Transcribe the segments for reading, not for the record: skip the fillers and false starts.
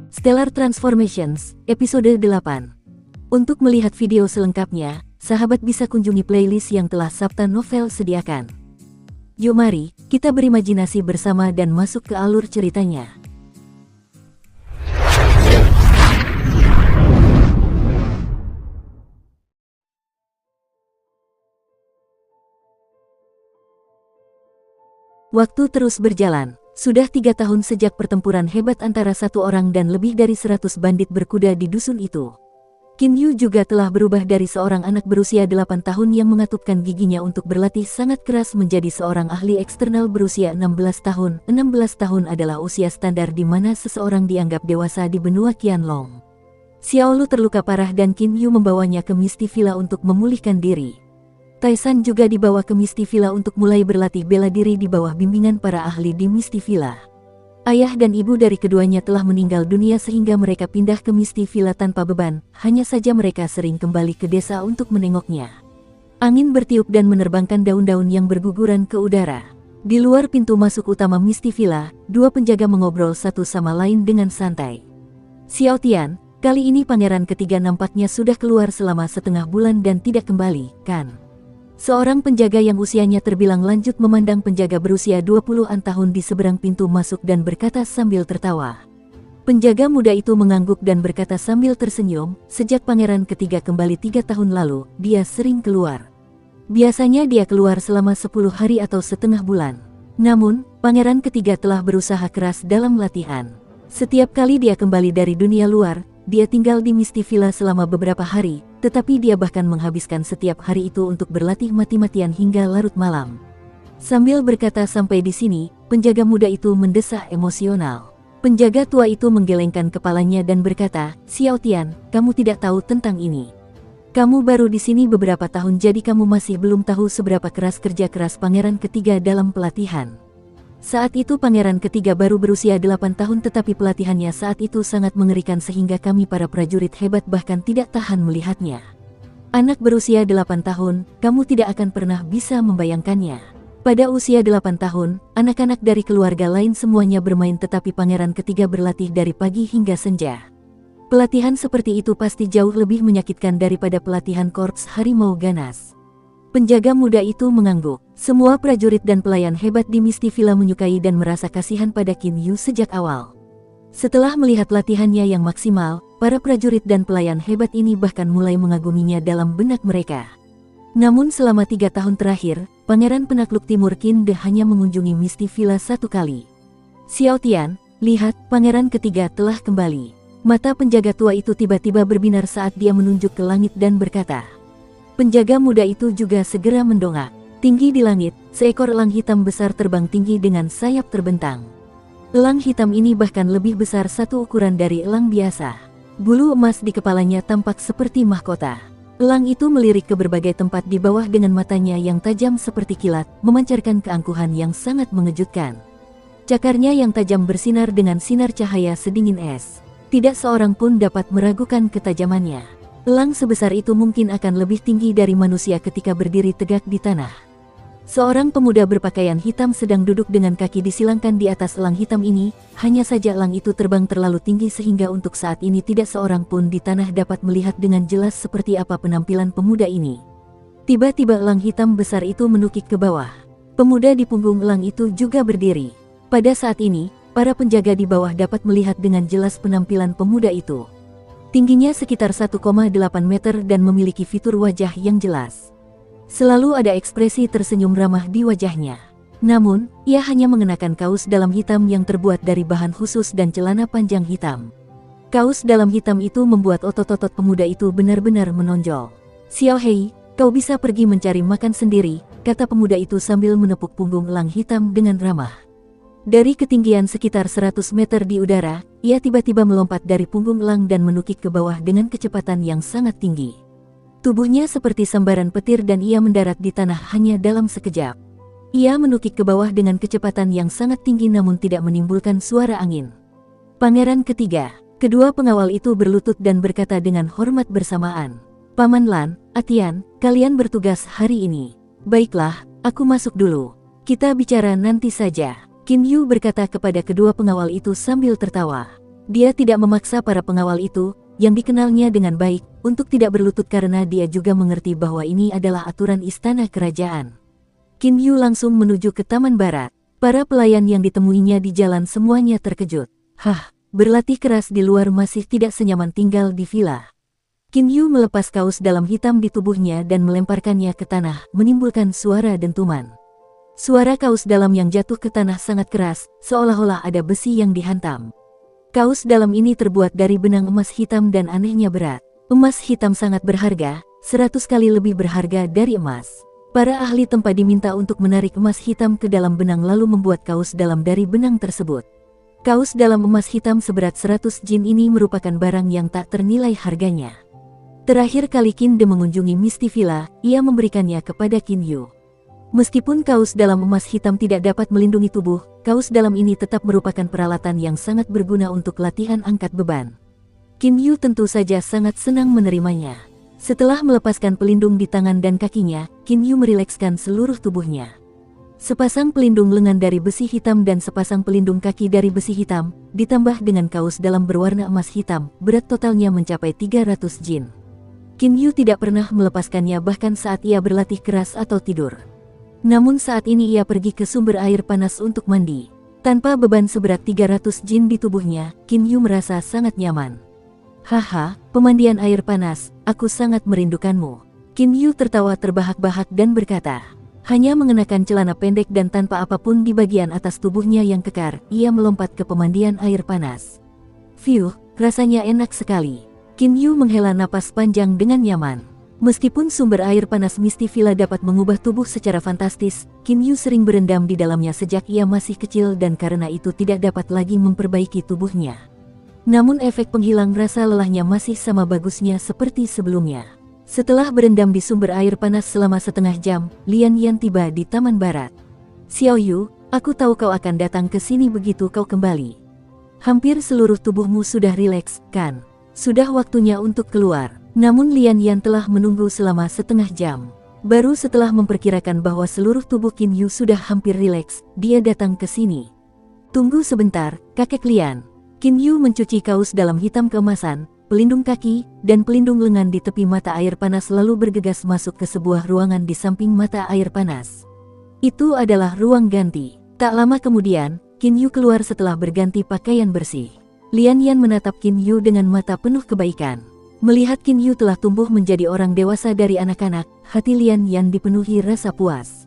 Stellar Transformations, episode 8. Untuk melihat video selengkapnya, sahabat bisa kunjungi playlist yang telah Sabta Novel sediakan. Yuk mari, kita berimajinasi bersama dan masuk ke alur ceritanya. Waktu terus berjalan. Sudah 3 tahun sejak pertempuran hebat antara satu orang dan lebih dari 100 bandit berkuda di dusun itu. Qin Yu juga telah berubah dari seorang anak berusia 8 tahun yang mengatupkan giginya untuk berlatih sangat keras menjadi seorang ahli eksternal berusia 16 tahun. 16 tahun adalah usia standar di mana seseorang dianggap dewasa di benua Qianlong. Xiao Lu terluka parah dan Qin Yu membawanya ke Misty Villa untuk memulihkan diri. Taisan juga dibawa ke Misty Villa untuk mulai berlatih bela diri di bawah bimbingan para ahli di Misty Villa. Ayah dan ibu dari keduanya telah meninggal dunia sehingga mereka pindah ke Misty Villa tanpa beban, hanya saja mereka sering kembali ke desa untuk menengoknya. Angin bertiup dan menerbangkan daun-daun yang berguguran ke udara. Di luar pintu masuk utama Misty Villa, dua penjaga mengobrol satu sama lain dengan santai. Xiao Tian, kali ini pangeran ketiga nampaknya sudah keluar selama setengah bulan dan tidak kembali, kan? Seorang penjaga yang usianya terbilang lanjut memandang penjaga berusia 20-an tahun di seberang pintu masuk dan berkata sambil tertawa. Penjaga muda itu mengangguk dan berkata sambil tersenyum, sejak pangeran ketiga kembali 3 tahun lalu, dia sering keluar. Biasanya dia keluar selama 10 hari atau setengah bulan. Namun, pangeran ketiga telah berusaha keras dalam latihan. Setiap kali dia kembali dari dunia luar, dia tinggal di Misty Villa selama beberapa hari, tetapi dia bahkan menghabiskan setiap hari itu untuk berlatih mati-matian hingga larut malam. Sambil berkata sampai di sini, penjaga muda itu mendesah emosional. Penjaga tua itu menggelengkan kepalanya dan berkata, Xiao Tian, kamu tidak tahu tentang ini. Kamu baru di sini beberapa tahun jadi kamu masih belum tahu seberapa keras kerja keras pangeran ketiga dalam pelatihan. Saat itu pangeran ketiga baru berusia 8 tahun tetapi pelatihannya saat itu sangat mengerikan sehingga kami para prajurit hebat bahkan tidak tahan melihatnya. Anak berusia 8 tahun, kamu tidak akan pernah bisa membayangkannya. Pada usia 8 tahun, anak-anak dari keluarga lain semuanya bermain tetapi pangeran ketiga berlatih dari pagi hingga senja. Pelatihan seperti itu pasti jauh lebih menyakitkan daripada pelatihan korps harimau ganas. Penjaga muda itu mengangguk. Semua prajurit dan pelayan hebat di Misty Villa menyukai dan merasa kasihan pada Qin Yu sejak awal. Setelah melihat latihannya yang maksimal, para prajurit dan pelayan hebat ini bahkan mulai mengaguminya dalam benak mereka. Namun selama 3 tahun terakhir, Pangeran Penakluk Timur Qin De hanya mengunjungi Misty Villa 1 kali. Xiao Tian, lihat, pangeran ketiga telah kembali. Mata penjaga tua itu tiba-tiba berbinar saat dia menunjuk ke langit dan berkata. Penjaga muda itu juga segera mendongak. Tinggi di langit, seekor elang hitam besar terbang tinggi dengan sayap terbentang. Elang hitam ini bahkan lebih besar satu ukuran dari elang biasa. Bulu emas di kepalanya tampak seperti mahkota. Elang itu melirik ke berbagai tempat di bawah dengan matanya yang tajam seperti kilat, memancarkan keangkuhan yang sangat mengejutkan. Cakarnya yang tajam bersinar dengan sinar cahaya sedingin es. Tidak seorang pun dapat meragukan ketajamannya. Elang sebesar itu mungkin akan lebih tinggi dari manusia ketika berdiri tegak di tanah. Seorang pemuda berpakaian hitam sedang duduk dengan kaki disilangkan di atas elang hitam ini, hanya saja elang itu terbang terlalu tinggi sehingga untuk saat ini tidak seorang pun di tanah dapat melihat dengan jelas seperti apa penampilan pemuda ini. Tiba-tiba elang hitam besar itu menukik ke bawah. Pemuda di punggung elang itu juga berdiri. Pada saat ini, para penjaga di bawah dapat melihat dengan jelas penampilan pemuda itu. Tingginya sekitar 1,8 meter dan memiliki fitur wajah yang jelas. Selalu ada ekspresi tersenyum ramah di wajahnya. Namun, ia hanya mengenakan kaos dalam hitam yang terbuat dari bahan khusus dan celana panjang hitam. Kaos dalam hitam itu membuat otot-otot pemuda itu benar-benar menonjol. Xiao Hei, kau bisa pergi mencari makan sendiri, kata pemuda itu sambil menepuk punggung elang hitam dengan ramah. Dari ketinggian sekitar 100 meter di udara, ia tiba-tiba melompat dari punggung elang dan menukik ke bawah dengan kecepatan yang sangat tinggi. Tubuhnya seperti sambaran petir dan ia mendarat di tanah hanya dalam sekejap. Ia menukik ke bawah dengan kecepatan yang sangat tinggi namun tidak menimbulkan suara angin. Pangeran ketiga, kedua pengawal itu berlutut dan berkata dengan hormat bersamaan. Paman Lan, Atian, kalian bertugas hari ini. Baiklah, aku masuk dulu. Kita bicara nanti saja. Qin Yu berkata kepada kedua pengawal itu sambil tertawa. Dia tidak memaksa para pengawal itu, yang dikenalnya dengan baik, untuk tidak berlutut karena dia juga mengerti bahwa ini adalah aturan istana kerajaan. Qin Yu langsung menuju ke Taman Barat. Para pelayan yang ditemuinya di jalan semuanya terkejut. Hah, berlatih keras di luar masih tidak senyaman tinggal di villa. Qin Yu melepas kaos dalam hitam di tubuhnya dan melemparkannya ke tanah, menimbulkan suara dentuman. Suara kaos dalam yang jatuh ke tanah sangat keras, seolah-olah ada besi yang dihantam. Kaos dalam ini terbuat dari benang emas hitam dan anehnya berat. Emas hitam sangat berharga, 100 kali lebih berharga dari emas. Para ahli tempat diminta untuk menarik emas hitam ke dalam benang lalu membuat kaos dalam dari benang tersebut. Kaos dalam emas hitam seberat 100 jin ini merupakan barang yang tak ternilai harganya. Terakhir kali Qin De mengunjungi Misty Villa, ia memberikannya kepada Qin Yu. Meskipun kaos dalam emas hitam tidak dapat melindungi tubuh, kaos dalam ini tetap merupakan peralatan yang sangat berguna untuk latihan angkat beban. Qin Yu tentu saja sangat senang menerimanya. Setelah melepaskan pelindung di tangan dan kakinya, Qin Yu merilekskan seluruh tubuhnya. Sepasang pelindung lengan dari besi hitam dan sepasang pelindung kaki dari besi hitam, ditambah dengan kaos dalam berwarna emas hitam, berat totalnya mencapai 300 jin. Qin Yu tidak pernah melepaskannya bahkan saat ia berlatih keras atau tidur. Namun saat ini ia pergi ke sumber air panas untuk mandi. Tanpa beban seberat 300 jin di tubuhnya, Qin Yu merasa sangat nyaman. Haha, pemandian air panas, aku sangat merindukanmu. Qin Yu tertawa terbahak-bahak dan berkata, hanya mengenakan celana pendek dan tanpa apapun di bagian atas tubuhnya yang kekar, ia melompat ke pemandian air panas. Fiuh, rasanya enak sekali. Qin Yu menghela napas panjang dengan nyaman. Meskipun sumber air panas Misty Villa dapat mengubah tubuh secara fantastis, Qin Yu sering berendam di dalamnya sejak ia masih kecil dan karena itu tidak dapat lagi memperbaiki tubuhnya. Namun efek penghilang rasa lelahnya masih sama bagusnya seperti sebelumnya. Setelah berendam di sumber air panas selama setengah jam, Lian Yan tiba di Taman Barat. Xiao Yu, aku tahu kau akan datang ke sini begitu kau kembali. Hampir seluruh tubuhmu sudah rileks, kan? Sudah waktunya untuk keluar. Namun Lian Yan telah menunggu selama setengah jam. Baru setelah memperkirakan bahwa seluruh tubuh Qin Yu sudah hampir rileks, dia datang ke sini. Tunggu sebentar, kakek Lian. Qin Yu mencuci kaos dalam hitam keemasan, pelindung kaki, dan pelindung lengan di tepi mata air panas lalu bergegas masuk ke sebuah ruangan di samping mata air panas. Itu adalah ruang ganti. Tak lama kemudian, Qin Yu keluar setelah berganti pakaian bersih. Lian Yan menatap Qin Yu dengan mata penuh kebaikan. Melihat Qin Yu telah tumbuh menjadi orang dewasa dari anak-anak, hati Lian Yan dipenuhi rasa puas.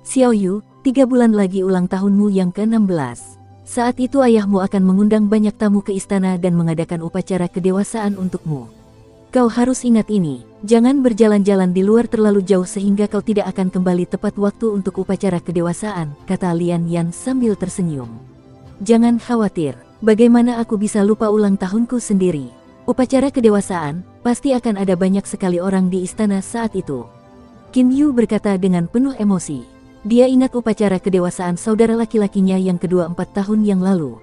Xiao Yu, 3 bulan lagi ulang tahunmu yang ke-16. Saat itu ayahmu akan mengundang banyak tamu ke istana dan mengadakan upacara kedewasaan untukmu. Kau harus ingat ini, jangan berjalan-jalan di luar terlalu jauh sehingga kau tidak akan kembali tepat waktu untuk upacara kedewasaan, kata Lian Yan sambil tersenyum. Jangan khawatir, bagaimana aku bisa lupa ulang tahunku sendiri? Upacara kedewasaan, pasti akan ada banyak sekali orang di istana saat itu. Qin Yu berkata dengan penuh emosi. Dia ingat upacara kedewasaan saudara laki-lakinya yang kedua 4 tahun yang lalu.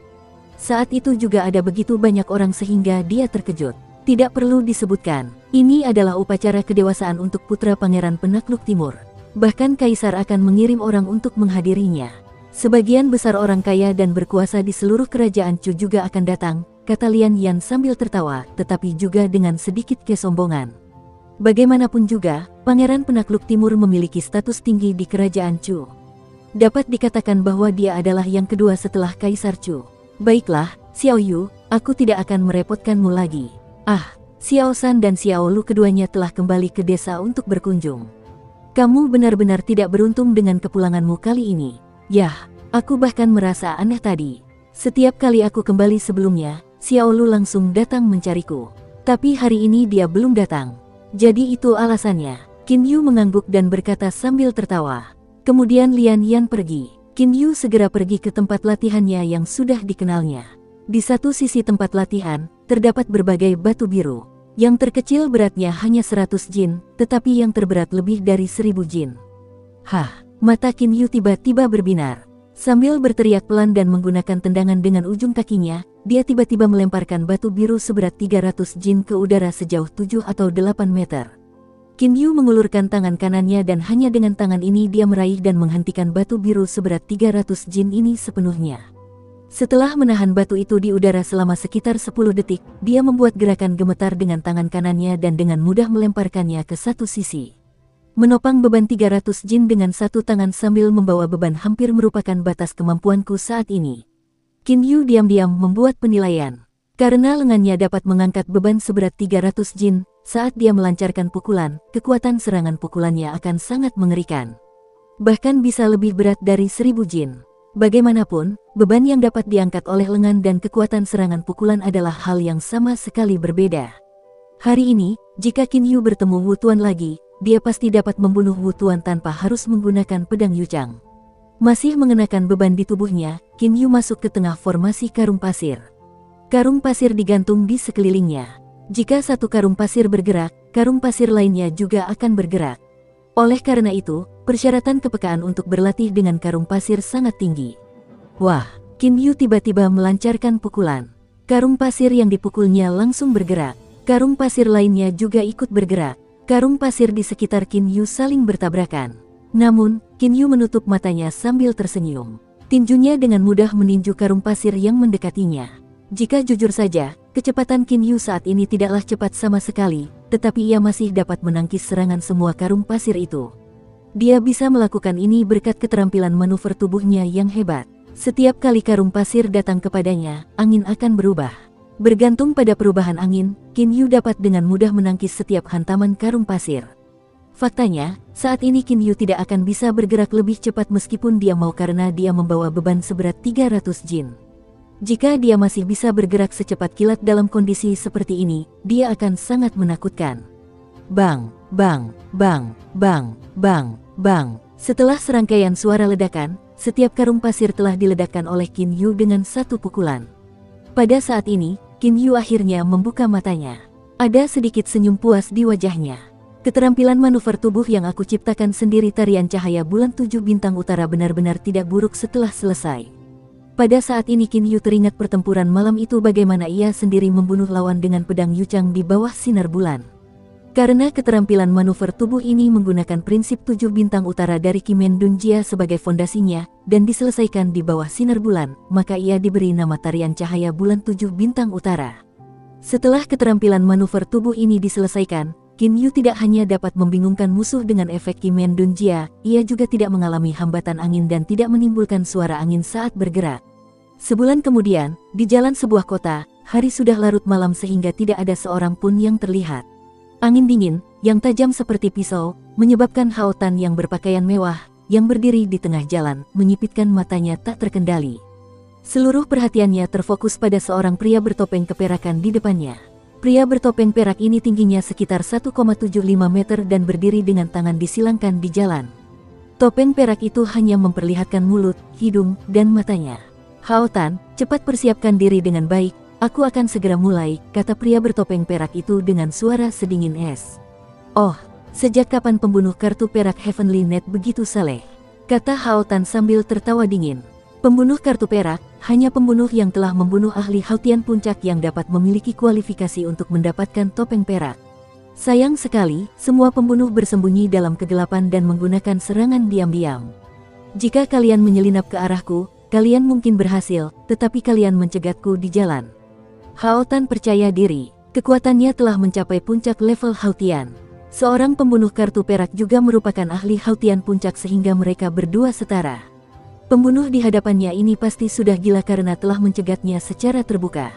Saat itu juga ada begitu banyak orang sehingga dia terkejut. Tidak perlu disebutkan, ini adalah upacara kedewasaan untuk putra Pangeran Penakluk Timur. Bahkan Kaisar akan mengirim orang untuk menghadirinya. Sebagian besar orang kaya dan berkuasa di seluruh kerajaan Chu juga akan datang, kata Lian Yan sambil tertawa, tetapi juga dengan sedikit kesombongan. Bagaimanapun juga, Pangeran Penakluk Timur memiliki status tinggi di kerajaan Chu. Dapat dikatakan bahwa dia adalah yang kedua setelah Kaisar Chu. Baiklah, Xiao Yu, aku tidak akan merepotkanmu lagi. Ah, Xiao San dan Xiao Lu keduanya telah kembali ke desa untuk berkunjung. Kamu benar-benar tidak beruntung dengan kepulanganmu kali ini. Yah, aku bahkan merasa aneh tadi. Setiap kali aku kembali sebelumnya, Xiao Lu langsung datang mencariku. Tapi hari ini dia belum datang. Jadi itu alasannya. Qin Yu mengangguk dan berkata sambil tertawa. Kemudian Lian Yan pergi. Qin Yu segera pergi ke tempat latihannya yang sudah dikenalnya. Di satu sisi tempat latihan, terdapat berbagai batu biru. Yang terkecil beratnya hanya 100 jin, tetapi yang terberat lebih dari 1000 jin. Hah, mata Qin Yu tiba-tiba berbinar. Sambil berteriak pelan dan menggunakan tendangan dengan ujung kakinya, dia tiba-tiba melemparkan batu biru seberat 300 jin ke udara sejauh 7 atau 8 meter. Qin Yu mengulurkan tangan kanannya dan hanya dengan tangan ini dia meraih dan menghentikan batu biru seberat 300 jin ini sepenuhnya. Setelah menahan batu itu di udara selama sekitar 10 detik, dia membuat gerakan gemetar dengan tangan kanannya dan dengan mudah melemparkannya ke satu sisi. Menopang beban 300 jin dengan satu tangan sambil membawa beban hampir merupakan batas kemampuanku saat ini. Qin Yu diam-diam membuat penilaian. Karena lengannya dapat mengangkat beban seberat 300 jin, saat dia melancarkan pukulan, kekuatan serangan pukulannya akan sangat mengerikan. Bahkan bisa lebih berat dari 1000 jin. Bagaimanapun, beban yang dapat diangkat oleh lengan dan kekuatan serangan pukulan adalah hal yang sama sekali berbeda. Hari ini, jika Qin Yu bertemu Wu Tuan lagi, dia pasti dapat membunuh Wu Tuan tanpa harus menggunakan pedang Yuchang. Masih mengenakan beban di tubuhnya, Qin Yu masuk ke tengah formasi karung pasir. Karung pasir digantung di sekelilingnya. Jika satu karung pasir bergerak, karung pasir lainnya juga akan bergerak. Oleh karena itu, persyaratan kepekaan untuk berlatih dengan karung pasir sangat tinggi. Wah, Qin Yu tiba-tiba melancarkan pukulan. Karung pasir yang dipukulnya langsung bergerak. Karung pasir lainnya juga ikut bergerak. Karung pasir di sekitar Qin Yu saling bertabrakan. Namun, Qin Yu menutup matanya sambil tersenyum. Tinjunya dengan mudah meninju karung pasir yang mendekatinya. Jika jujur saja, kecepatan Qin Yu saat ini tidaklah cepat sama sekali, tetapi ia masih dapat menangkis serangan semua karung pasir itu. Dia bisa melakukan ini berkat keterampilan manuver tubuhnya yang hebat. Setiap kali karung pasir datang kepadanya, angin akan berubah. Bergantung pada perubahan angin, Qin Yu dapat dengan mudah menangkis setiap hantaman karung pasir. Faktanya, saat ini Qin Yu tidak akan bisa bergerak lebih cepat meskipun dia mau karena dia membawa beban seberat 300 jin. Jika dia masih bisa bergerak secepat kilat dalam kondisi seperti ini, dia akan sangat menakutkan. Bang, bang, bang, bang, bang, bang. Setelah serangkaian suara ledakan, setiap karung pasir telah diledakkan oleh Qin Yu dengan satu pukulan. Pada saat ini, Qin Yu akhirnya membuka matanya. Ada sedikit senyum puas di wajahnya. Keterampilan manuver tubuh yang aku ciptakan sendiri tarian cahaya bulan 7 bintang utara benar-benar tidak buruk setelah selesai. Pada saat ini Qin Yu teringat pertempuran malam itu bagaimana ia sendiri membunuh lawan dengan pedang Yuchang di bawah sinar bulan. Karena keterampilan manuver tubuh ini menggunakan prinsip 7 bintang utara dari Kimen Dunjia sebagai fondasinya, dan diselesaikan di bawah sinar bulan, maka ia diberi nama tarian cahaya bulan 7 bintang utara. Setelah keterampilan manuver tubuh ini diselesaikan, Qin Yu tidak hanya dapat membingungkan musuh dengan efek Kimen Dunjia, ia juga tidak mengalami hambatan angin dan tidak menimbulkan suara angin saat bergerak. Sebulan kemudian, di jalan sebuah kota, hari sudah larut malam sehingga tidak ada seorang pun yang terlihat. Angin dingin, yang tajam seperti pisau, menyebabkan Hao Tan yang berpakaian mewah, yang berdiri di tengah jalan, menyipitkan matanya tak terkendali. Seluruh perhatiannya terfokus pada seorang pria bertopeng keperakan di depannya. Pria bertopeng perak ini tingginya sekitar 1,75 meter dan berdiri dengan tangan disilangkan di jalan. Topeng perak itu hanya memperlihatkan mulut, hidung, dan matanya. Hao Tan, cepat persiapkan diri dengan baik, aku akan segera mulai, kata pria bertopeng perak itu dengan suara sedingin es. Oh, sejak kapan pembunuh kartu perak Heavenly Net begitu saleh? Kata Hao Tan sambil tertawa dingin. Pembunuh kartu perak, hanya pembunuh yang telah membunuh ahli Hautian Puncak yang dapat memiliki kualifikasi untuk mendapatkan topeng perak. Sayang sekali, semua pembunuh bersembunyi dalam kegelapan dan menggunakan serangan diam-diam. Jika kalian menyelinap ke arahku, kalian mungkin berhasil, tetapi kalian mencegatku di jalan. Hao Tan percaya diri, kekuatannya telah mencapai puncak level Hautian. Seorang pembunuh kartu perak juga merupakan ahli Hautian Puncak sehingga mereka berdua setara. Pembunuh di hadapannya ini pasti sudah gila karena telah mencegatnya secara terbuka.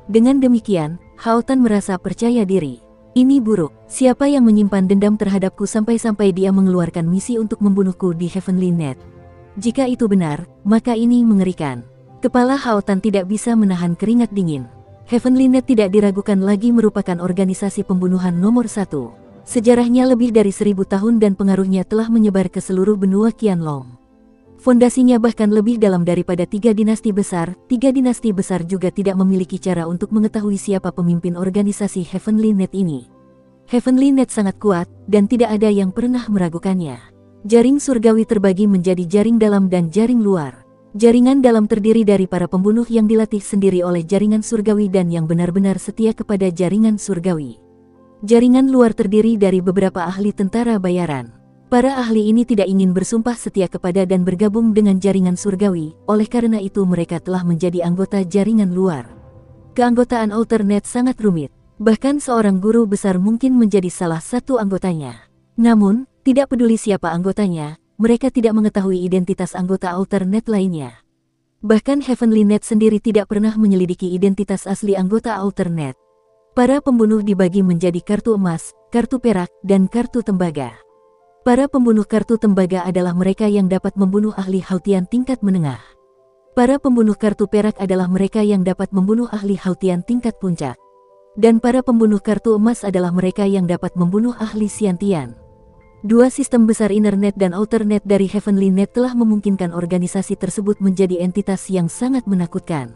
Dengan demikian, Hao Tan merasa percaya diri. Ini buruk, siapa yang menyimpan dendam terhadapku sampai-sampai dia mengeluarkan misi untuk membunuhku di Heavenly Net? Jika itu benar, maka ini mengerikan. Kepala Hao Tan tidak bisa menahan keringat dingin. Heavenly Net tidak diragukan lagi merupakan organisasi pembunuhan nomor 1. Sejarahnya lebih dari 1000 tahun dan pengaruhnya telah menyebar ke seluruh benua Qianlong. Fondasinya bahkan lebih dalam daripada 3 dinasti besar. 3 dinasti besar juga tidak memiliki cara untuk mengetahui siapa pemimpin organisasi Heavenly Net ini. Heavenly Net sangat kuat, dan tidak ada yang pernah meragukannya. Jaring surgawi terbagi menjadi jaring dalam dan jaring luar. Jaringan dalam terdiri dari para pembunuh yang dilatih sendiri oleh jaringan surgawi dan yang benar-benar setia kepada jaringan surgawi. Jaringan luar terdiri dari beberapa ahli tentara bayaran. Para ahli ini tidak ingin bersumpah setia kepada dan bergabung dengan jaringan surgawi, oleh karena itu mereka telah menjadi anggota jaringan luar. Keanggotaan alternate sangat rumit, bahkan seorang guru besar mungkin menjadi salah satu anggotanya. Namun, tidak peduli siapa anggotanya, mereka tidak mengetahui identitas anggota alternate lainnya. Bahkan Heavenly Net sendiri tidak pernah menyelidiki identitas asli anggota alternate. Para pembunuh dibagi menjadi kartu emas, kartu perak, dan kartu tembaga. Para pembunuh kartu tembaga adalah mereka yang dapat membunuh ahli Hautian tingkat menengah. Para pembunuh kartu perak adalah mereka yang dapat membunuh ahli Hautian tingkat puncak. Dan para pembunuh kartu emas adalah mereka yang dapat membunuh ahli Xiantian. Dua sistem besar Internet dan Alternate dari Heavenly Net telah memungkinkan organisasi tersebut menjadi entitas yang sangat menakutkan.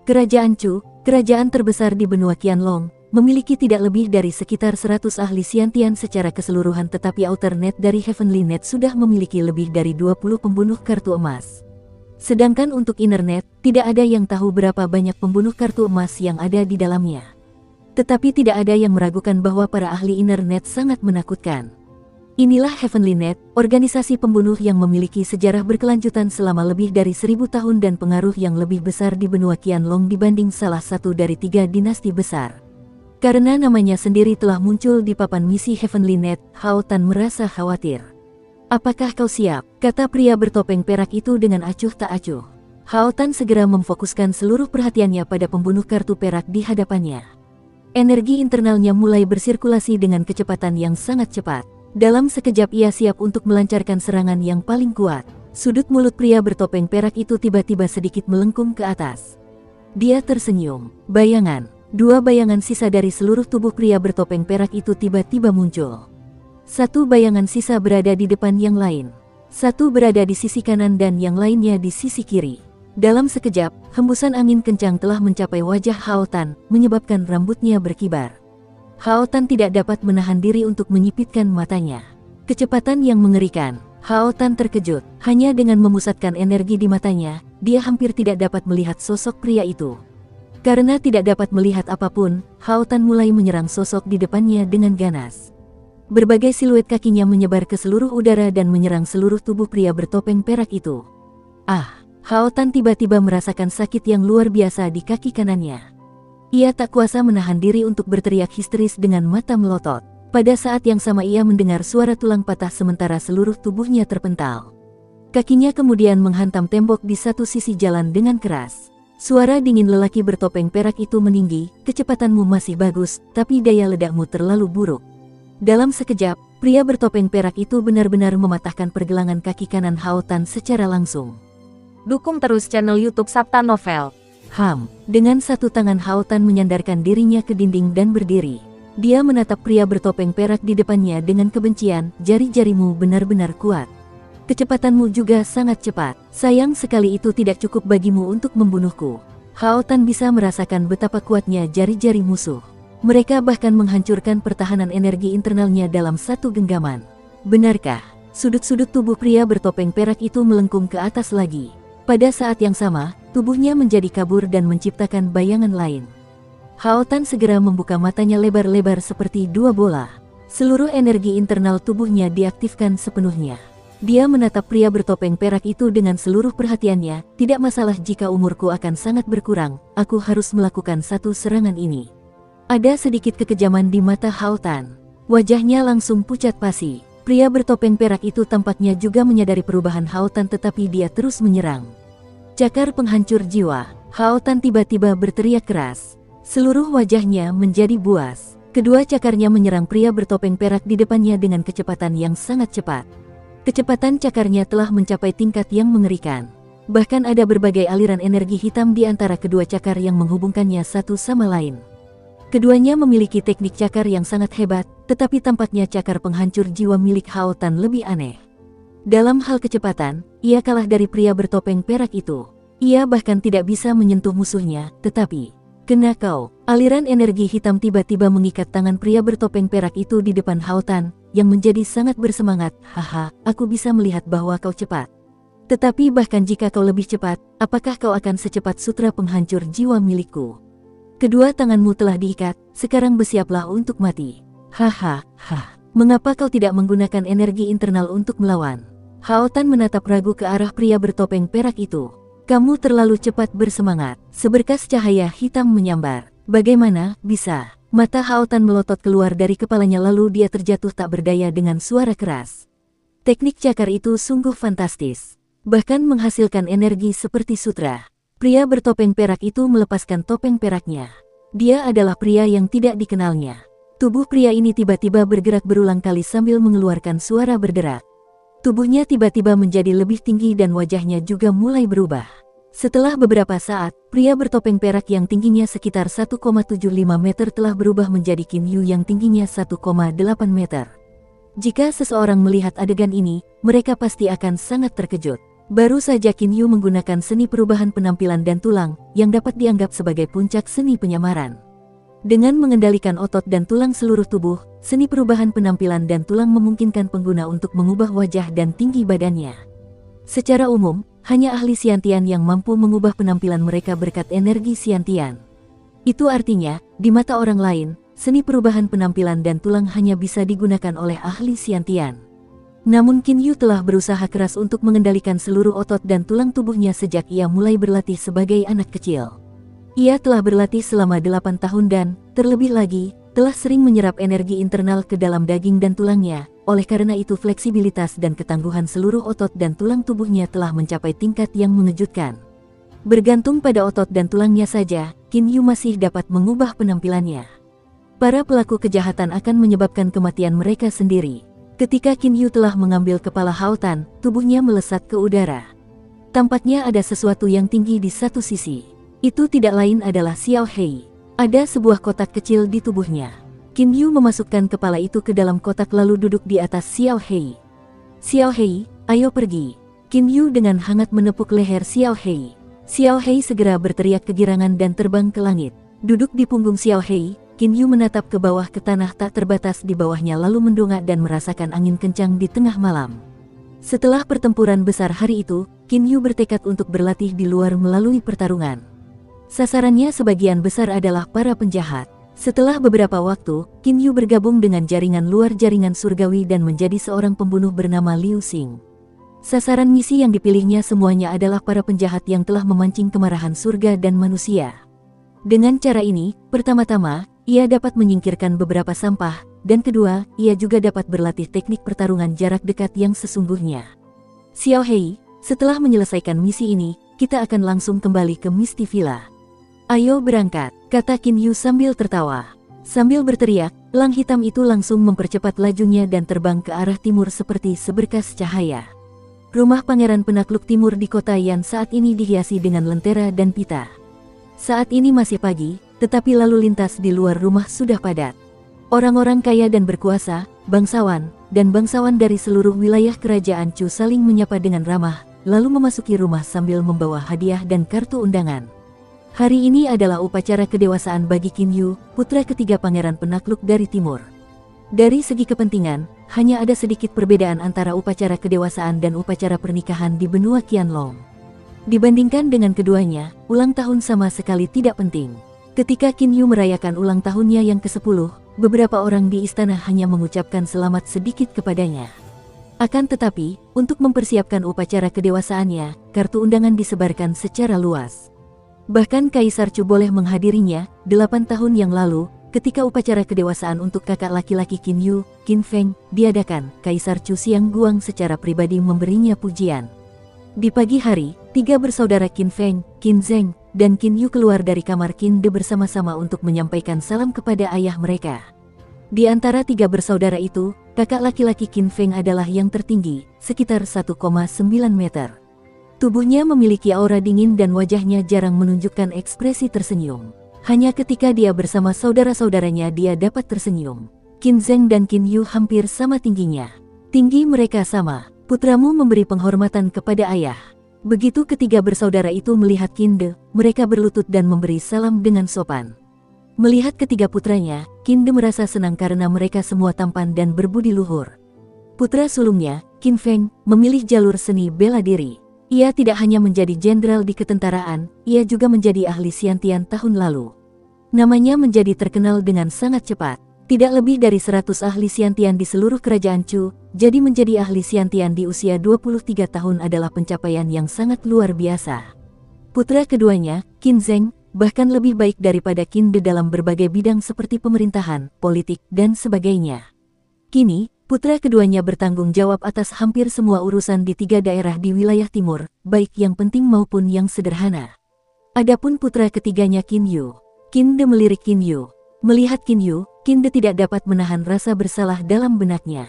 Kerajaan Chu, kerajaan terbesar di benua Qianlong, memiliki tidak lebih dari sekitar 100 ahli Xiantian secara keseluruhan, tetapi Alternate dari Heavenly Net sudah memiliki lebih dari 20 pembunuh kartu emas. Sedangkan untuk Internet, tidak ada yang tahu berapa banyak pembunuh kartu emas yang ada di dalamnya. Tetapi tidak ada yang meragukan bahwa para ahli Internet sangat menakutkan. Inilah Heavenly Net, organisasi pembunuh yang memiliki sejarah berkelanjutan selama lebih dari 1000 tahun dan pengaruh yang lebih besar di benua Qianlong dibanding salah satu dari 3 dinasti besar. Karena namanya sendiri telah muncul di papan misi Heavenly Net, Hao Tan merasa khawatir. "Apakah kau siap?" kata pria bertopeng perak itu dengan acuh tak acuh. Hao Tan segera memfokuskan seluruh perhatiannya pada pembunuh kartu perak di hadapannya. Energi internalnya mulai bersirkulasi dengan kecepatan yang sangat cepat. Dalam sekejap ia siap untuk melancarkan serangan yang paling kuat. Sudut mulut pria bertopeng perak itu tiba-tiba sedikit melengkung ke atas. Dia tersenyum. Dua bayangan sisa dari seluruh tubuh pria bertopeng perak itu tiba-tiba muncul. Satu bayangan sisa berada di depan yang lain. Satu berada di sisi kanan dan yang lainnya di sisi kiri. Dalam sekejap, hembusan angin kencang telah mencapai wajah Hao Tan, menyebabkan rambutnya berkibar. Hao Tan tidak dapat menahan diri untuk menyipitkan matanya. Kecepatan yang mengerikan. Hao Tan terkejut. Hanya dengan memusatkan energi di matanya, dia hampir tidak dapat melihat sosok pria itu. Karena tidak dapat melihat apapun, Hao Tan mulai menyerang sosok di depannya dengan ganas. Berbagai siluet kakinya menyebar ke seluruh udara dan menyerang seluruh tubuh pria bertopeng perak itu. Hao Tan tiba-tiba merasakan sakit yang luar biasa di kaki kanannya. Ia tak kuasa menahan diri untuk berteriak histeris dengan mata melotot. Pada saat yang sama ia mendengar suara tulang patah sementara seluruh tubuhnya terpental. Kakinya kemudian menghantam tembok di satu sisi jalan dengan keras. Suara dingin lelaki bertopeng perak itu meninggi, "Kecepatanmu masih bagus, tapi daya ledakmu terlalu buruk." Dalam sekejap, pria bertopeng perak itu benar-benar mematahkan pergelangan kaki kanan Hao Tan secara langsung. Dukung terus channel YouTube Sabta Novel. Dengan satu tangan Hao Tan menyandarkan dirinya ke dinding dan berdiri. Dia menatap pria bertopeng perak di depannya dengan kebencian, "Jari-jarimu benar-benar kuat. Kecepatanmu juga sangat cepat. Sayang sekali itu tidak cukup bagimu untuk membunuhku." Hao Tan bisa merasakan betapa kuatnya jari-jari musuh. Mereka bahkan menghancurkan pertahanan energi internalnya dalam satu genggaman. Benarkah? Sudut-sudut tubuh pria bertopeng perak itu melengkung ke atas lagi. Pada saat yang sama, tubuhnya menjadi kabur dan menciptakan bayangan lain. Hao Tan segera membuka matanya lebar-lebar seperti dua bola. Seluruh energi internal tubuhnya diaktifkan sepenuhnya. Dia menatap pria bertopeng perak itu dengan seluruh perhatiannya. "Tidak masalah jika umurku akan sangat berkurang, aku harus melakukan satu serangan ini." Ada sedikit kekejaman di mata Hao Tan. Wajahnya langsung pucat pasi. Pria bertopeng perak itu tampaknya juga menyadari perubahan Hao Tan, tetapi dia terus menyerang. "Cakar penghancur jiwa!" Hao Tan tiba-tiba berteriak keras. Seluruh wajahnya menjadi buas. Kedua cakarnya menyerang pria bertopeng perak di depannya dengan kecepatan yang sangat cepat. Kecepatan cakarnya telah mencapai tingkat yang mengerikan. Bahkan ada berbagai aliran energi hitam di antara kedua cakar yang menghubungkannya satu sama lain. Keduanya memiliki teknik cakar yang sangat hebat, tetapi tampaknya cakar penghancur jiwa milik Hao Tan lebih aneh. Dalam hal kecepatan, ia kalah dari pria bertopeng perak itu. Ia bahkan tidak bisa menyentuh musuhnya, tetapi kena kau. Aliran energi hitam tiba-tiba mengikat tangan pria bertopeng perak itu di depan Hao Tan, yang menjadi sangat bersemangat. "Haha, aku bisa melihat bahwa kau cepat. Tetapi bahkan jika kau lebih cepat, apakah kau akan secepat sutra penghancur jiwa milikku? Kedua tanganmu telah diikat, sekarang bersiaplah untuk mati." Mengapa kau tidak menggunakan energi internal untuk melawan? Hao Tan menatap ragu ke arah pria bertopeng perak itu. Kamu terlalu cepat bersemangat. Seberkas cahaya hitam menyambar. Bagaimana bisa? Mata Hao Tan melotot keluar dari kepalanya lalu dia terjatuh tak berdaya dengan suara keras. Teknik cakar itu sungguh fantastis. Bahkan menghasilkan energi seperti sutra. Pria bertopeng perak itu melepaskan topeng peraknya. Dia adalah pria yang tidak dikenalnya. Tubuh pria ini tiba-tiba bergerak berulang kali sambil mengeluarkan suara berderak. Tubuhnya tiba-tiba menjadi lebih tinggi dan wajahnya juga mulai berubah. Setelah beberapa saat, pria bertopeng perak yang tingginya sekitar 1,75 meter telah berubah menjadi Qin Yu yang tingginya 1,8 meter. Jika seseorang melihat adegan ini, mereka pasti akan sangat terkejut. Baru saja Qin Yu menggunakan seni perubahan penampilan dan tulang, yang dapat dianggap sebagai puncak seni penyamaran. Dengan mengendalikan otot dan tulang seluruh tubuh, seni perubahan penampilan dan tulang memungkinkan pengguna untuk mengubah wajah dan tinggi badannya. Secara umum, hanya ahli Xiantian yang mampu mengubah penampilan mereka berkat energi Xiantian. Itu artinya, di mata orang lain, seni perubahan penampilan dan tulang hanya bisa digunakan oleh ahli Xiantian. Namun Qin Yu telah berusaha keras untuk mengendalikan seluruh otot dan tulang tubuhnya sejak ia mulai berlatih sebagai anak kecil. Ia telah berlatih selama 8 tahun dan, terlebih lagi, telah sering menyerap energi internal ke dalam daging dan tulangnya. Oleh karena itu fleksibilitas dan ketangguhan seluruh otot dan tulang tubuhnya telah mencapai tingkat yang mengejutkan. Bergantung pada otot dan tulangnya saja, Qin Yu masih dapat mengubah penampilannya. Para pelaku kejahatan akan menyebabkan kematian mereka sendiri. Ketika Qin Yu telah mengambil kepala Hao Tan, tubuhnya melesat ke udara. Tampaknya ada sesuatu yang tinggi di satu sisi. Itu tidak lain adalah Xiao Hei. Ada sebuah kotak kecil di tubuhnya. Qin Yu memasukkan kepala itu ke dalam kotak lalu duduk di atas Xiao Hei. Xiao Hei, ayo pergi. Qin Yu dengan hangat menepuk leher Xiao Hei. Xiao Hei segera berteriak kegirangan dan terbang ke langit. Duduk di punggung Xiao Hei, Qin Yu menatap ke bawah ke tanah tak terbatas di bawahnya lalu mendongak dan merasakan angin kencang di tengah malam. Setelah pertempuran besar hari itu, Qin Yu bertekad untuk berlatih di luar melalui pertarungan. Sasarannya sebagian besar adalah para penjahat. Setelah beberapa waktu, Qin Yu bergabung dengan jaringan luar jaringan surgawi dan menjadi seorang pembunuh bernama Liu Xing. Sasaran misi yang dipilihnya semuanya adalah para penjahat yang telah memancing kemarahan surga dan manusia. Dengan cara ini, pertama-tama, ia dapat menyingkirkan beberapa sampah, dan kedua, ia juga dapat berlatih teknik pertarungan jarak dekat yang sesungguhnya. Xiao Hei, setelah menyelesaikan misi ini, kita akan langsung kembali ke Misty Villa. Ayo berangkat, kata Qin Yu sambil tertawa. Sambil berteriak, elang hitam itu langsung mempercepat lajunya dan terbang ke arah timur seperti seberkas cahaya. Rumah Pangeran Penakluk Timur di kota Yan saat ini dihiasi dengan lentera dan pita. Saat ini masih pagi, tetapi lalu lintas di luar rumah sudah padat. Orang-orang kaya dan berkuasa, bangsawan, dan bangsawan dari seluruh wilayah kerajaan Chu saling menyapa dengan ramah, lalu memasuki rumah sambil membawa hadiah dan kartu undangan. Hari ini adalah upacara kedewasaan bagi Qin Yu, putra ketiga Pangeran Penakluk dari Timur. Dari segi kepentingan, hanya ada sedikit perbedaan antara upacara kedewasaan dan upacara pernikahan di benua Qianlong. Dibandingkan dengan keduanya, ulang tahun sama sekali tidak penting. Ketika Qin Yu merayakan ulang tahunnya yang ke-10, beberapa orang di istana hanya mengucapkan selamat sedikit kepadanya. Akan tetapi, untuk mempersiapkan upacara kedewasaannya, kartu undangan disebarkan secara luas. Bahkan Kaisar Chu boleh menghadirinya. 8 tahun yang lalu, ketika upacara kedewasaan untuk kakak laki-laki Qin Yu, Qin Feng, diadakan, Kaisar Chu Xiang Guang secara pribadi memberinya pujian. Di pagi hari, 3 bersaudara Qin Feng, Qin Zheng, dan Qin Yu keluar dari kamar Qin De bersama-sama untuk menyampaikan salam kepada ayah mereka. Di antara 3 bersaudara itu, kakak laki-laki Qin Feng adalah yang tertinggi, sekitar 1,9 meter. Tubuhnya memiliki aura dingin dan wajahnya jarang menunjukkan ekspresi tersenyum. Hanya ketika dia bersama saudara-saudaranya dia dapat tersenyum. Qin Zheng dan Qin Yu hampir sama tingginya. Tinggi mereka sama. Putramu memberi penghormatan kepada ayah. Begitu ketiga bersaudara itu melihat Qin De, mereka berlutut dan memberi salam dengan sopan. Melihat ketiga putranya, Qin De merasa senang karena mereka semua tampan dan berbudi luhur. Putra sulungnya, Qin Feng, memilih jalur seni bela diri. Ia tidak hanya menjadi jenderal di ketentaraan, ia juga menjadi ahli Xiantian tahun lalu. Namanya menjadi terkenal dengan sangat cepat. Tidak lebih dari 100 ahli Xiantian di seluruh kerajaan Chu, jadi menjadi ahli Xiantian di usia 23 tahun adalah pencapaian yang sangat luar biasa. Putra keduanya, Qin Zheng, bahkan lebih baik daripada Qin De dalam berbagai bidang seperti pemerintahan, politik, dan sebagainya. Kini, putra keduanya bertanggung jawab atas hampir semua urusan di 3 daerah di wilayah timur, baik yang penting maupun yang sederhana. Adapun putra ketiganya Qin Yu. Qin De melirik Qin Yu. Melihat Qin Yu, Qin De tidak dapat menahan rasa bersalah dalam benaknya.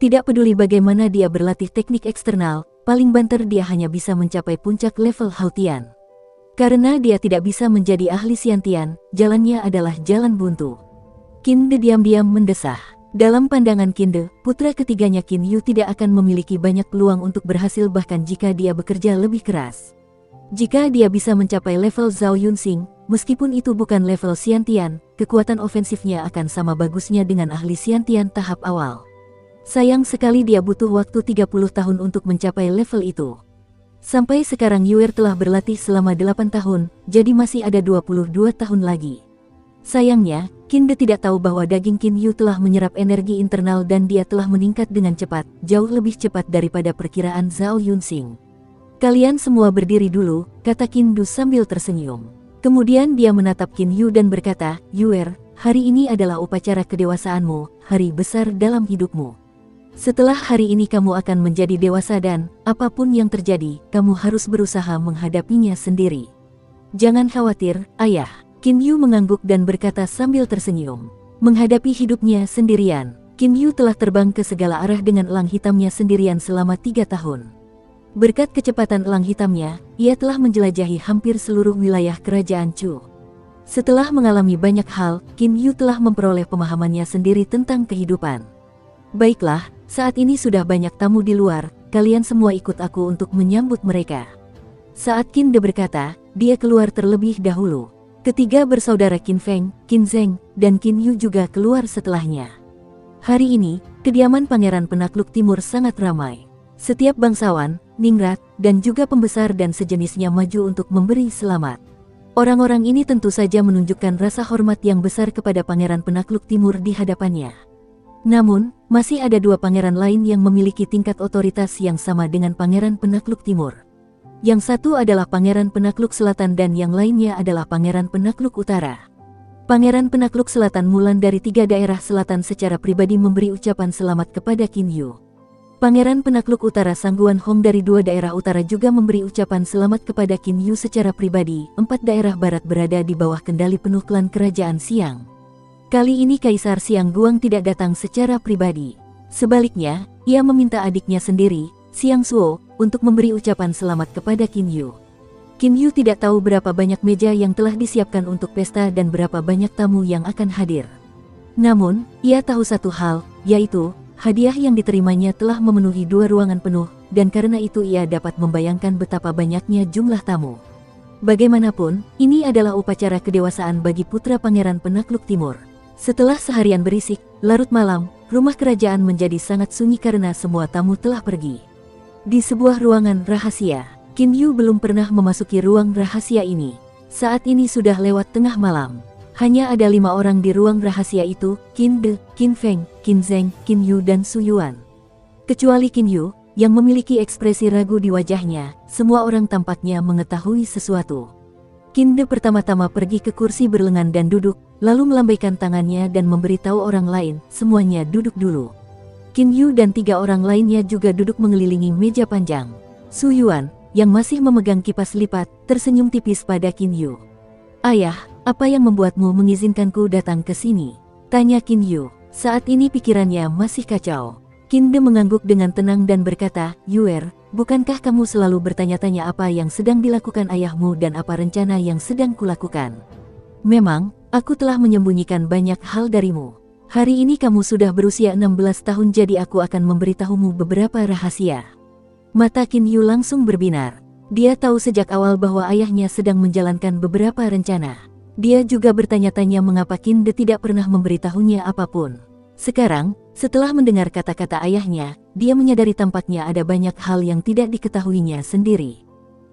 Tidak peduli bagaimana dia berlatih teknik eksternal, paling banter dia hanya bisa mencapai puncak level Hautian. Karena dia tidak bisa menjadi ahli Xiantian, jalannya adalah jalan buntu. Qin De diam-diam mendesah. Dalam pandangan Qin De, putra ketiganya Qin Yu tidak akan memiliki banyak peluang untuk berhasil bahkan jika dia bekerja lebih keras. Jika dia bisa mencapai level Zhao Yunxing, meskipun itu bukan level Xiantian, kekuatan ofensifnya akan sama bagusnya dengan ahli Xiantian tahap awal. Sayang sekali dia butuh waktu 30 tahun untuk mencapai level itu. Sampai sekarang Yuer telah berlatih selama 8 tahun, jadi masih ada 22 tahun lagi. Sayangnya, Qin De tidak tahu bahwa daging Qin Yu telah menyerap energi internal dan dia telah meningkat dengan cepat, jauh lebih cepat daripada perkiraan Zhao Yunxing. Kalian semua berdiri dulu, kata Qin Du sambil tersenyum. Kemudian dia menatap Qin Yu dan berkata, Yuer, hari ini adalah upacara kedewasaanmu, hari besar dalam hidupmu. Setelah hari ini kamu akan menjadi dewasa dan, apapun yang terjadi, kamu harus berusaha menghadapinya sendiri. Jangan khawatir, ayah. Qin Yu mengangguk dan berkata sambil tersenyum. Menghadapi hidupnya sendirian, Qin Yu telah terbang ke segala arah dengan elang hitamnya sendirian selama 3 tahun. Berkat kecepatan elang hitamnya, ia telah menjelajahi hampir seluruh wilayah kerajaan Chu. Setelah mengalami banyak hal, Qin Yu telah memperoleh pemahamannya sendiri tentang kehidupan. Baiklah, saat ini sudah banyak tamu di luar, kalian semua ikut aku untuk menyambut mereka. Saat Qin De berkata, dia keluar terlebih dahulu. Ketiga bersaudara Qin Feng, Qin Zheng, dan Qin Yu juga keluar setelahnya. Hari ini, kediaman Pangeran Penakluk Timur sangat ramai. Setiap bangsawan, ningrat, dan juga pembesar dan sejenisnya maju untuk memberi selamat. Orang-orang ini tentu saja menunjukkan rasa hormat yang besar kepada Pangeran Penakluk Timur di hadapannya. Namun, masih ada 2 pangeran lain yang memiliki tingkat otoritas yang sama dengan Pangeran Penakluk Timur. Yang satu adalah Pangeran Penakluk Selatan dan yang lainnya adalah Pangeran Penakluk Utara. Pangeran Penakluk Selatan Mulan dari 3 daerah selatan secara pribadi memberi ucapan selamat kepada Qin Yu. Pangeran Penakluk Utara Sangguan Hong dari 2 daerah utara juga memberi ucapan selamat kepada Qin Yu secara pribadi. 4 daerah barat berada di bawah kendali penuh klan Kerajaan Xiang. Kali ini Kaisar Xiang Guang tidak datang secara pribadi. Sebaliknya, ia meminta adiknya sendiri, Xiang Suo, untuk memberi ucapan selamat kepada Qin Yu. Qin Yu tidak tahu berapa banyak meja yang telah disiapkan untuk pesta dan berapa banyak tamu yang akan hadir. Namun, ia tahu satu hal, yaitu, hadiah yang diterimanya telah memenuhi 2 ruangan penuh, dan karena itu ia dapat membayangkan betapa banyaknya jumlah tamu. Bagaimanapun, ini adalah upacara kedewasaan bagi putra Pangeran Penakluk Timur. Setelah seharian berisik, larut malam, rumah kerajaan menjadi sangat sunyi karena semua tamu telah pergi. Di sebuah ruangan rahasia, Qin Yu belum pernah memasuki ruang rahasia ini. Saat ini sudah lewat tengah malam. Hanya ada 5 orang di ruang rahasia itu, Qin De, Qin Feng, Qin Zheng, Qin Yu dan Su Yuan. Kecuali Qin Yu, yang memiliki ekspresi ragu di wajahnya, semua orang tampaknya mengetahui sesuatu. Qin De pertama-tama pergi ke kursi berlengan dan duduk, lalu melambaikan tangannya dan memberitahu orang lain, semuanya duduk dulu. Qin Yu dan 3 orang lainnya juga duduk mengelilingi meja panjang. Su Yuan, yang masih memegang kipas lipat, tersenyum tipis pada Qin Yu. Ayah, apa yang membuatmu mengizinkanku datang ke sini? Tanya Qin Yu. Saat ini pikirannya masih kacau. Qin De mengangguk dengan tenang dan berkata, Yuer, bukankah kamu selalu bertanya-tanya apa yang sedang dilakukan ayahmu dan apa rencana yang sedang kulakukan? Memang, aku telah menyembunyikan banyak hal darimu. Hari ini kamu sudah berusia 16 tahun jadi aku akan memberitahumu beberapa rahasia. Mata Qin Yu langsung berbinar. Dia tahu sejak awal bahwa ayahnya sedang menjalankan beberapa rencana. Dia juga bertanya-tanya mengapa Qin De tidak pernah memberitahunya apapun. Sekarang, setelah mendengar kata-kata ayahnya, dia menyadari tampaknya ada banyak hal yang tidak diketahuinya sendiri.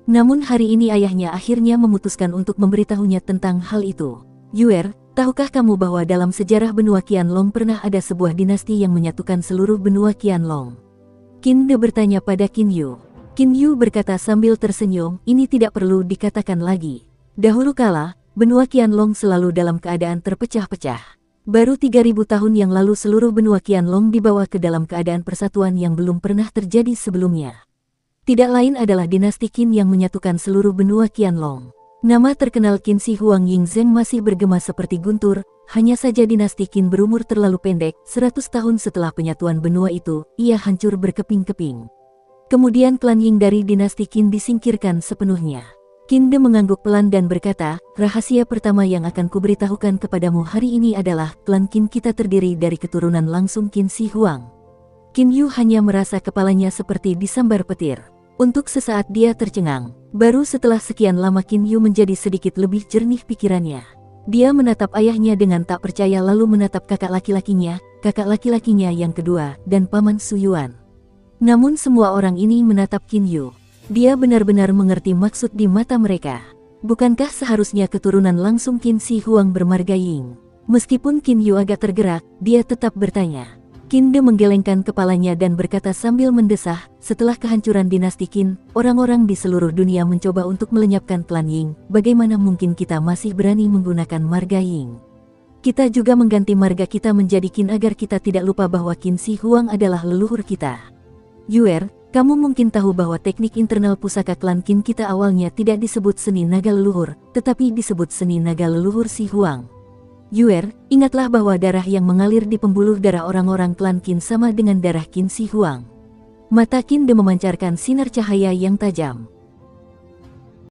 Namun hari ini ayahnya akhirnya memutuskan untuk memberitahunya tentang hal itu. Yuer, Tahukah kamu bahwa dalam sejarah benua Qianlong pernah ada sebuah dinasti yang menyatukan seluruh benua Qianlong? Qin De bertanya pada Qin Yu. Qin Yu berkata sambil tersenyum, ini tidak perlu dikatakan lagi. Dahulu kala, benua Qianlong selalu dalam keadaan terpecah-pecah. Baru 3000 tahun yang lalu seluruh benua Qianlong dibawa ke dalam keadaan persatuan yang belum pernah terjadi sebelumnya. Tidak lain adalah dinasti Qin yang menyatukan seluruh benua Qianlong. Nama terkenal Qin Shi Huang Yingzheng masih bergema seperti guntur, hanya saja dinasti Qin berumur terlalu pendek, 100 tahun setelah penyatuan benua itu, ia hancur berkeping-keping. Kemudian klan Ying dari dinasti Qin disingkirkan sepenuhnya. Qin De mengangguk pelan dan berkata, rahasia pertama yang akan kuberitahukan kepadamu hari ini adalah, klan Qin kita terdiri dari keturunan langsung Qin Shi Huang. Qin Yu hanya merasa kepalanya seperti disambar petir. Untuk sesaat dia tercengang. Baru setelah sekian lama Qin Yu menjadi sedikit lebih jernih pikirannya. Dia menatap ayahnya dengan tak percaya lalu menatap kakak laki-lakinya yang kedua, dan paman Su Yuan. Namun semua orang ini menatap Qin Yu. Dia benar-benar mengerti maksud di mata mereka. Bukankah seharusnya keturunan langsung Qin Shi Huang bermarga Ying? Meskipun Qin Yu agak tergerak, dia tetap bertanya. Qin De menggelengkan kepalanya dan berkata sambil mendesah, setelah kehancuran dinasti Qin, orang-orang di seluruh dunia mencoba untuk melenyapkan klan Ying. Bagaimana mungkin kita masih berani menggunakan marga Ying? Kita juga mengganti marga kita menjadi Qin agar kita tidak lupa bahwa Qin Shi Huang adalah leluhur kita. Yuer, kamu mungkin tahu bahwa teknik internal pusaka klan Qin kita awalnya tidak disebut seni naga leluhur, tetapi disebut seni naga leluhur Shi Huang. Yuer, ingatlah bahwa darah yang mengalir di pembuluh darah orang-orang klan Qin sama dengan darah Qin Shi Huang. Mata Qin De memancarkan sinar cahaya yang tajam.